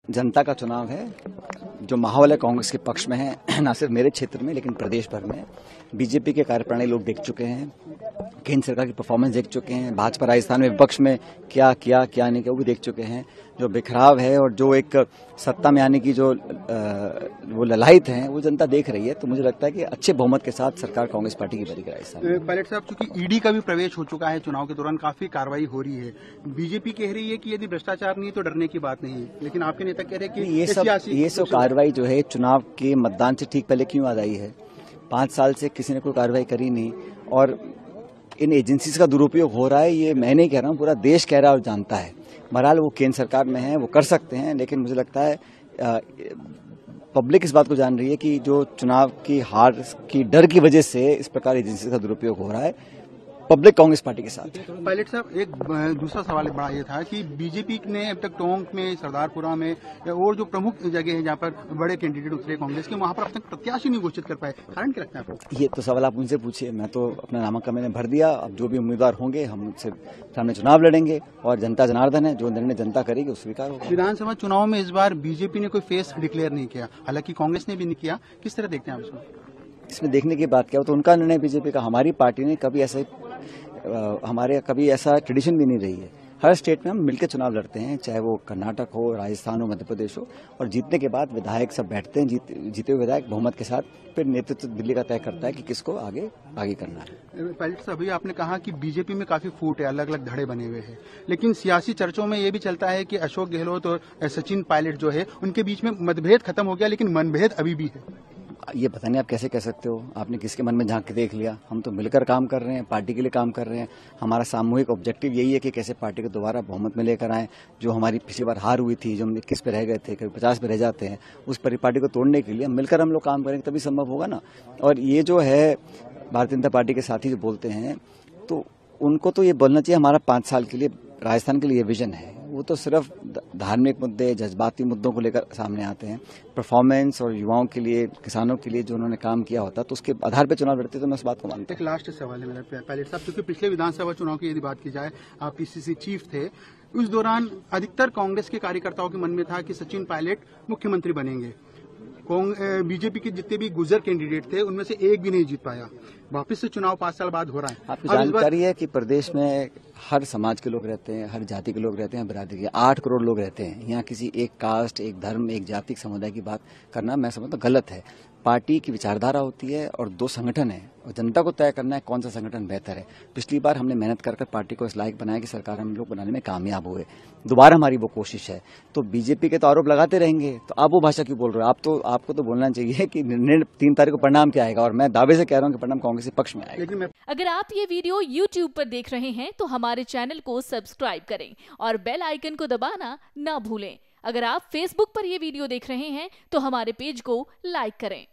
जनता का चुनाव है। जो माहौल है कांग्रेस के पक्ष में है, न सिर्फ मेरे क्षेत्र में लेकिन प्रदेश भर में। बीजेपी के कार्यप्रणाली लोग देख चुके हैं, केंद्र सरकार की परफॉर्मेंस देख चुके हैं, भाजपा राजस्थान में विपक्ष में क्या किया क्या नहीं किया वो भी देख चुके हैं। जो बिखराव है और जो एक सत्ता में आने की जो वो ललायत है वो जनता देख रही है। तो मुझे लगता है कि अच्छे बहुमत के साथ सरकार कांग्रेस पार्टी की बनेगी राजस्थान में। पायलट साहब, चूंकि ईडी का भी प्रवेश हो चुका है चुनाव के दौरान, काफी कार्रवाई हो रही है। बीजेपी कह रही है कि यदि भ्रष्टाचार नहीं है तो डरने की बात नहीं है, लेकिन आपके नेता कह रहे हैं कि ये सब कार्रवाई जो है चुनाव के मतदान से ठीक पहले क्यों याद आई है? 5 साल से किसी ने कोई कार्रवाई करी नहीं और इन एजेंसीज का दुरुपयोग हो रहा है। ये मैं नहीं कह रहा हूँ, पूरा देश कह रहा है और जानता है। बहरहाल वो केंद्र सरकार में है, वो कर सकते हैं, लेकिन मुझे लगता है पब्लिक इस बात को जान रही है कि जो चुनाव की हार की डर की वजह से इस प्रकार एजेंसी का दुरुपयोग हो रहा है। पब्लिक कांग्रेस पार्टी के साथ। पायलट साहब, एक दूसरा सवाल बड़ा ये था कि बीजेपी ने अब तक टोंक में, सरदारपुरा में और जो प्रमुख जगह है जहाँ पर बड़े कैंडिडेट उतरे कांग्रेस के, वहाँ पर अब तक प्रत्याशी नहीं घोषित कर पाए। कारण क्या लगता है आपको? ये तो सवाल आप उनसे पूछिए। मैं तो अपना नामांकन मैंने भर दिया। अब जो भी उम्मीदवार होंगे हम उनसे सामने चुनाव लड़ेंगे और जनता जनार्दन है, जो निर्णय जनता करेगी उस स्वीकार होगा। विधानसभा चुनाव में इस बार बीजेपी ने कोई फेस डिक्लेयर नहीं किया, हालांकि कांग्रेस ने भी नहीं किया। किस तरह देखते हैं आप इसको? इसमें देखने की बात क्या हो, तो उनका निर्णय बीजेपी का। हमारी पार्टी ने कभी ऐसा ट्रेडिशन भी नहीं रही है। हर स्टेट में हम मिलकर चुनाव लड़ते हैं, चाहे वो कर्नाटक हो, राजस्थान हो, मध्य प्रदेश हो, और जीतने के बाद विधायक सब बैठते हैं, जीते हुए विधायक बहुमत के साथ फिर नेतृत्व दिल्ली का तय करता है कि किसको आगे करना है। पायलट साहब, अभी आपने कहा कि बीजेपी में काफी फूट है, अलग अलग धड़े बने हुए हैं, लेकिन सियासी चर्चों में ये भी चलता है कि अशोक गहलोत और सचिन पायलट जो है उनके बीच में मतभेद खत्म हो गया, लेकिन मनभेद अभी भी है। ये पता नहीं आप कैसे कह सकते हो? आपने किसके मन में झांक के देख लिया? हम तो मिलकर काम कर रहे हैं, पार्टी के लिए काम कर रहे हैं। हमारा सामूहिक ऑब्जेक्टिव यही है कि कैसे पार्टी को दोबारा बहुमत में लेकर आए। जो हमारी पिछली बार हार हुई थी, जो हम 21 पे रह गए थे, कभी 50 पे रह जाते हैं, उस पार्टी को तोड़ने के लिए मिलकर हम लोग काम करेंगे तभी संभव होगा ना। और ये जो है भारतीय जनता पार्टी के साथी जो बोलते हैं, तो उनको तो ये बोलना चाहिए हमारा 5 साल के लिए राजस्थान के लिए विजन है। वो तो सिर्फ धार्मिक मुद्दे, जज्बाती मुद्दों को लेकर सामने आते हैं। परफॉर्मेंस और युवाओं के लिए, किसानों के लिए जो उन्होंने काम किया होता तो उसके आधार पर चुनाव लड़ते, तो मैं उस बात को मानता हूं। एक लास्ट सवाल है मेरा पायलट साहब, क्योंकि पिछले विधानसभा चुनाव की यदि बात की जाए, आप पीसीसी चीफ थे, उस दौरान अधिकतर कांग्रेस के कार्यकर्ताओं के मन में था कि सचिन पायलट मुख्यमंत्री बनेंगे। बीजेपी के जितने भी गुजर कैंडिडेट थे उनमें से एक भी नहीं जीत पाया। वापस से चुनाव 5 साल बाद हो रहा है। आपको जानकारी है कि प्रदेश में हर समाज के लोग रहते हैं, हर जाति के लोग रहते हैं, बिरादरी के 8 करोड़ लोग रहते हैं। यहाँ किसी एक कास्ट, एक धर्म, एक जाति समुदाय की बात करना मैं समझता हूं गलत है। पार्टी की विचारधारा होती है और 2 संगठन है और जनता को तय करना है कौन सा संगठन बेहतर है। पिछली बार हमने मेहनत कर पार्टी को इस लायक बनाया कि सरकार हम लोग बनाने में कामयाब हुए। दोबारा हमारी वो कोशिश है। तो बीजेपी के तो आरोप लगाते रहेंगे, तो आप वो भाषा क्यों बोल रहे हो? आपको तो बोलना चाहिए कि 3 तारीख को परिणाम क्या आएगा, और मैं दावे से कह रहा हूँ कि परिणाम कांग्रेस के पक्ष में आएगा। अगर आप ये वीडियो YouTube पर देख रहे हैं तो हमारे चैनल को सब्सक्राइब करें और बेल आइकन को दबाना ना भूलें। अगर आप Facebook पर ये वीडियो देख रहे हैं तो हमारे पेज को लाइक करें।